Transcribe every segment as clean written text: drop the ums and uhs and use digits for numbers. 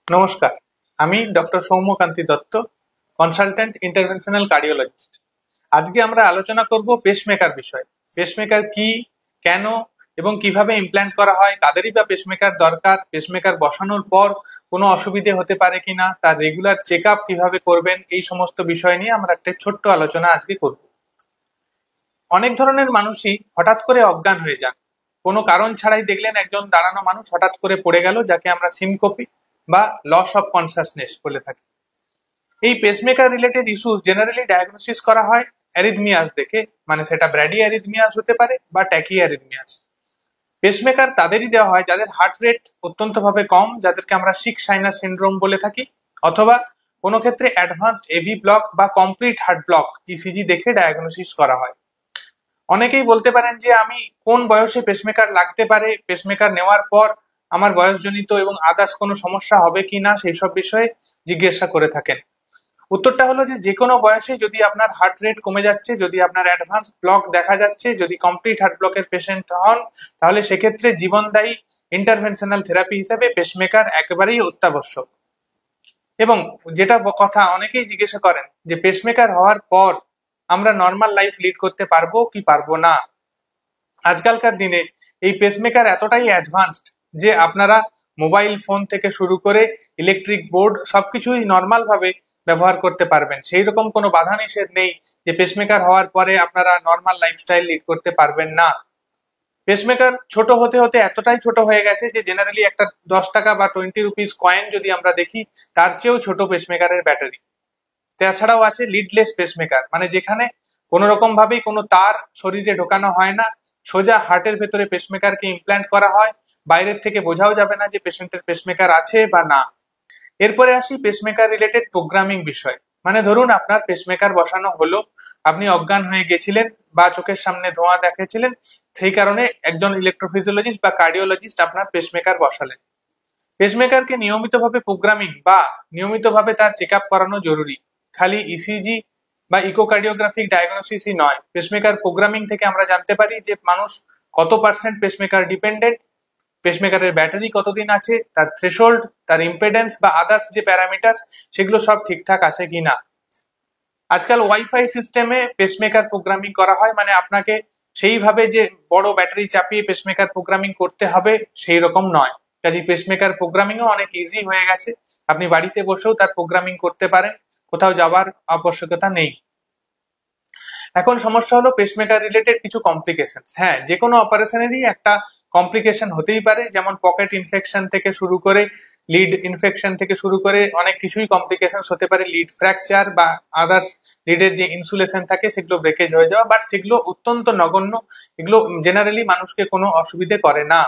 নমস্কার, আমি doctor Soumyakanti Dutta, consultant interventional cardiologist. আজকে আমরা আলোচনা করব পেসমেকার বিষয়ে। পেসমেকার কি, কেন এবং কিভাবে ইমপ্ল্যান্ট করা হয়, কাদেরই বা পেসমেকার দরকার, পেসমেকার বসানোর পর কোনো অসুবিধে হতে পারে কিনা, তার রেগুলার চেক আপ কিভাবে করবেন, এই সমস্ত বিষয় নিয়ে আমরা একটা ছোট্ট আলোচনা আজকে করব। অনেক ধরনের মানুষই হঠাৎ করে অজ্ঞান হয়ে যান। কোনো কারণ ছাড়াই দেখলেন একজন দাঁড়ানো মানুষ হঠাৎ করে পড়ে গেল, যাকে আমরা সিনকোপি বা লস অফ কনসাসনেস বলে থাকি। এই pacemaker related issues generally diagnosis করা হয় অ্যারিথমিয়াস দেখে, মানে সেটা ব্র্যাডি অ্যারিথমিয়াস হতে পারে বা ট্যাকি অ্যারিথমিয়াস। পেসমেকার তাদেরই দেওয়া হয় যাদের হার্ট রেট অত্যন্ত ভাবে কম, যাদেরকে আমরা সিক সাইনাস সিনড্রোম বলে থাকি, অথবা কোনো ক্ষেত্রে অ্যাডভান্সড এভি ব্লক বা কমপ্লিট হার্ট ব্লক ইসিজি দেখে ডায়াগনোসিস করা হয়। অনেকেই বলতে পারেন যে আমি কোন বয়সে পেসমেকার লাগতে পারে, পেসমেকার নেওয়ার পর আমার বয়সজনিত এবং আদার্স কোনো সমস্যা হবে কি না সেই সব বিষয়ে জিজ্ঞাসা করে থাকেন। উত্তরটা হলো যে কোনো বয়সে যদি আপনার হার্ট রেট কমে যাচ্ছে, যদি আপনার অ্যাডভান্স ব্লক দেখা যাচ্ছে, যদি কমপ্লিট হার্ট ব্লকের পেশেন্ট হন, তাহলে সেক্ষেত্রে জীবনদায়ী ইন্টারভেনশনাল থেরাপি হিসেবে পেসমেকার একেবারেই অত্যাবশ্যক। এবং যেটা কথা অনেকেই জিজ্ঞাসা করেন যে পেসমেকার হওয়ার পর আমরা নর্মাল লাইফ লিড করতে পারবো কি পারবো না। আজকালকার দিনে এই পেসমেকার এতটাই অ্যাডভান্সড যে আপনারা মোবাইল ফোন থেকে শুরু করে ইলেকট্রিক বোর্ড সবকিছুই নর্মাল ভাবে ব্যবহার করতে পারবেন। সেই রকম কোনো বাধা নিষেধ নেই যে পেসমেকার হওয়ার পরে আপনারা নর্মাল লাইফস্টাইল লিড করতে পারবেন না। পেসমেকার ছোট হতে হতে এতটাই ছোট হয়ে গেছে যে জেনারেলি একটা 10 টাকা বা 20 রুপিস কয়েন যদি আমরা দেখি, তার চেয়েও ছোট পেসমেকারের ব্যাটারি। তাছাড়াও আছে লিডলেস পেসমেকার, মানে যেখানে কোনো রকম ভাবেই কোনো তার শরীরে ঢোকানো হয় না, সোজা হার্টের ভেতরে পেসমেকারকে ইমপ্ল্যান্ট করা হয়। বাইরের থেকে বোঝাও যাবে না যে পেশেন্টের পেসমেকার আছে বা না। এরপরে আসি পেসমেকার রিলেটেড প্রোগ্রামিং বিষয়। মানে ধরুন আপনার পেসমেকার বসানো হলো, আপনি অজ্ঞান হয়ে গেছিলেন বা চোখের সামনে ধোঁয়া দেখেছিলেন, সেই কারণে একজন ইলেকট্রোফিজিওলজিস্ট বা কার্ডিওলজিস্ট আপনার পেসমেকার বসালেন। পেসমেকারকে নিয়মিতভাবে প্রোগ্রামিং বা নিয়মিতভাবে তার চেক আপ করানো জরুরি। খালি ইসিজি বা ইকোকার্ডিওগ্রাফিক ডায়াগনোসিসই নয়, পেসমেকার প্রোগ্রামিং থেকে আমরা জানতে পারি যে মানুষ কত পার্সেন্ট পেসমেকার ডিপেন্ডেন্ট, পেসমেকারের ব্যাটারি কতদিন আছে, তার থ্রেশহোল্ড, তার ইম্পেডেন্স বা আদার্স যে প্যারামিটার্স সেগুলো সব ঠিকঠাক আছে কিনা। আজকাল ওয়াইফাই সিস্টেমে পেসমেকার প্রোগ্রামিং করা হয়, মানে আপনাকে সেইভাবে যে বড় ব্যাটারি চাপিয়ে পেসমেকার প্রোগ্রামিং করতে হবে সেই রকম নয়। কাজে পেসমেকার প্রোগ্রামিংও অনেক ইজি হয়ে গেছে, আপনি বাড়িতে বসেও তার প্রোগ্রামিং করতে পারেন, কোথাও যাওয়ার আবশ্যকতা নেই। এখন সমস্যা হলো পেসমেকার রিলেটেড কিছু কমপ্লিকেশন। হ্যাঁ, যে কোনো অপারেশনেরই একটা কমপ্লিকেশন হতেই পারে, যেমন পকেট ইনফেকশন থেকে শুরু করে লিড ইনফেকশন থেকে শুরু করে অনেক কিছুই কমপ্লিকেশন হতে পারে, লিড ফ্র্যাকচার বা আদার্স লিডের যে ইনসুলেশন থাকে সেগুলো ব্রেকেজ হয়ে যাওয়া, বাট সেগুলো অত্যন্ত নগণ্য, এগুলো জেনারেলি মানুষকে কোনো অসুবিধে করে না।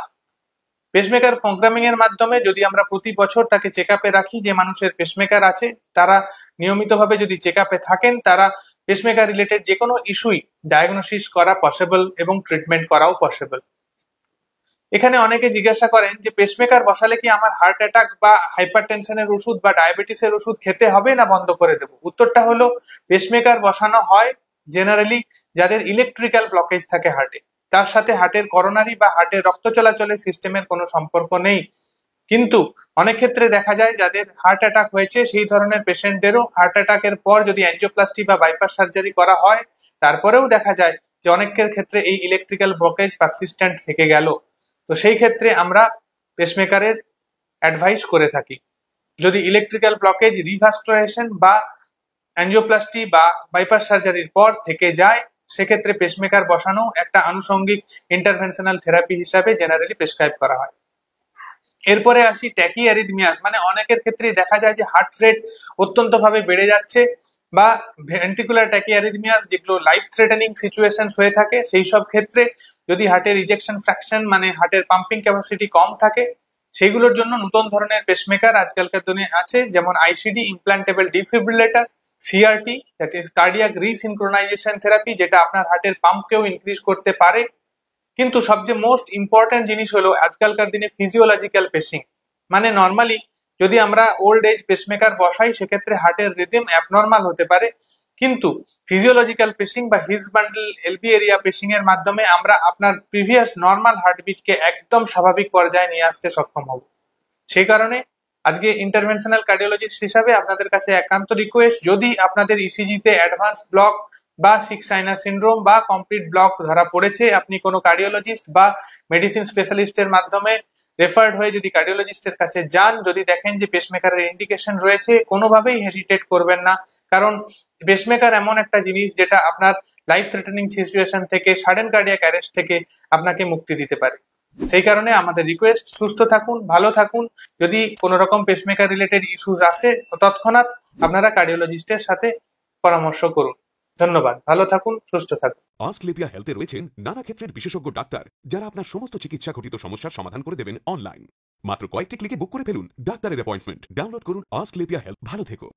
পেসমেকার প্রোগ্রামিং এর মাধ্যমে যদি আমরা প্রতি বছর তাকে চেক আপে রাখি, যে মানুষের পেসমেকার আছে তারা নিয়মিতভাবে যদি চেক আপে থাকেন, তারা পেসমেকার রিলেটেড যে কোনো ইস্যুই ডায়াগনোসিস করা পসিবল এবং ট্রিটমেন্ট করাও পসিবল। এখানে অনেকে জিজ্ঞাসা করেন যে পেসমেকার বসালে কি আমার হার্ট অ্যাটাক বা হাইপারটেনশনের ওষুধ বা ডায়াবেটিসের ওষুধ খেতে হবে না বন্ধ করে দেবো। উত্তরটা হলো পেসমেকার বসানো হয় জেনারেলি যাদের ইলেকট্রিক্যাল ব্লকেজ থাকে হার্টে, তার সাথে হার্টের করোনারি বা হার্টের রক্ত চলাচলের সিস্টেমের কোনো সম্পর্ক নেই। কিন্তু অনেক ক্ষেত্রে দেখা যায় যাদের হার্ট অ্যাটাক হয়েছে সেই ধরনের পেশেন্টদেরও হার্ট অ্যাটাকের পর যদি অ্যাঞ্জিওপ্লাস্টি বা বাইপাস সার্জারি করা হয়, তারপরেও দেখা যায় যে অনেকের ক্ষেত্রে এই ইলেকট্রিক্যাল ব্লকেজ পারসিস্টেন্ট থেকে গেল। তো সেই ক্ষেত্রে আমরা পেসমেকারের অ্যাডভাইস করে থাকি। যদি ইলেকট্রিক্যাল ব্লকেজ রিভাস্কুলারেশন বা অ্যাঞ্জিওপ্লাস্টি বা বাইপাস সার্জারির পর থেকে যায়, সেক্ষেত্রে পেসমেকার বসানো একটা আনুষঙ্গিক ইন্টারভেনশনাল থেরাপি হিসাবে জেনারেলি প্রেসক্রাইব করা হয়। এরপরে আসি ট্যাকি অ্যারিথমিয়াস, মানে অনেকের ক্ষেত্রেই দেখা যায় যে হার্ট রেট অত্যন্ত ভাবে বেড়ে যাচ্ছে বা ভেন্ট্রিকুলার ট্যাকি অ্যারিথমিয়াস, যেগুলো লাইফ থ্রেটেনিং সিচুয়েশন হয়ে থাকে, সেই সব ক্ষেত্রে যদি হার্টের ইজেকশন ফ্র্যাকশন মানে হার্টের পাম্পিং ক্যাপাসিটি কম থাকে, সেইগুলোর জন্য নতুন ধরনের পেসমেকার আজকালকার দিনে আছে, যেমন ICD implantable defibrillator, CRT that is cardiac resynchronization therapy, যেটা আপনার হার্টের পাম্পকেও ইনক্রিজ করতে পারে। কিন্তু সবচেয়ে মোস্ট ইম্পর্টেন্ট জিনিস হলো আজকালকার দিনে ফিজিওলজিক্যাল পেসিং। মানে নর্মালি যদি আমরা ওল্ড এজ পেসমেকার বসাই, সেক্ষেত্রে হার্টের রিদম অ্যাবনর্মাল হতে পারে, কিন্তু ফিজিওলজিক্যাল পেসিং বা হিজ বান্ডেল এলবি এরিয়া পেসিং এর মাধ্যমে আমরা আপনার প্রিভিয়াস নর্মাল হার্টবিটকে একদম স্বাভাবিক পর্যায়ে নিয়ে আসতে সক্ষম হব। সেই কারণে আজকে ইন্টারভেনশনাল কার্ডিওলজিস্ট হিসাবে আপনাদের কাছে একান্ত রিকোয়েস্ট, যদি আপনাদের ইসিজিতে অ্যাডভান্স ব্লক বা সিক্স সাইনাস সিনড্রোম বা কমপ্লিট ব্লক ধরা পড়েছে, আপনি কোনো কার্ডিওলজিস্ট বা মেডিসিন স্পেশালিস্টের মাধ্যমে রেফার্ড হয়ে যদি কার্ডিওলজিস্টের কাছে যান, যদি দেখেন যে পেসমেকারের ইন্ডিকেশন রয়েছে, কোনোভাবেই হেজিটেট করবেন না। কারণ পেসমেকার এমন একটা জিনিস যেটা আপনার লাইফ থ্রেটেনিং সিচুয়েশন থেকে, সাডেন কার্ডিয়াক অ্যারেস্ট থেকে আপনাকে মুক্তি দিতে পারে। সেই কারণে আমাদের রিকোয়েস্ট, সুস্থ থাকুন, ভালো থাকুন। যদি কোনো রকম পেসমেকার রিলেটেড ইস্যুস আসে, তৎক্ষণাৎ আপনারা কার্ডিওলজিস্টের সাথে পরামর্শ করুন। ধন্যবাদ। ভালো থাকুন, সুস্থ থাকুন। অস্ক্লেপিয়া হেলথে রয়েছেন নানা ক্ষেত্রের বিশেষজ্ঞ ডাক্তার, যারা আপনার সমস্ত চিকিৎসা ঘটিত সমস্যার সমাধান করে দেবেন অনলাইন। মাত্র কয়েকটি ক্লিকে বুক করে ফেলুন ডাক্তারের অ্যাপয়েন্টমেন্ট। ডাউনলোড করুন অস্ক্লেপিয়া হেলথ। ভালো থেকো।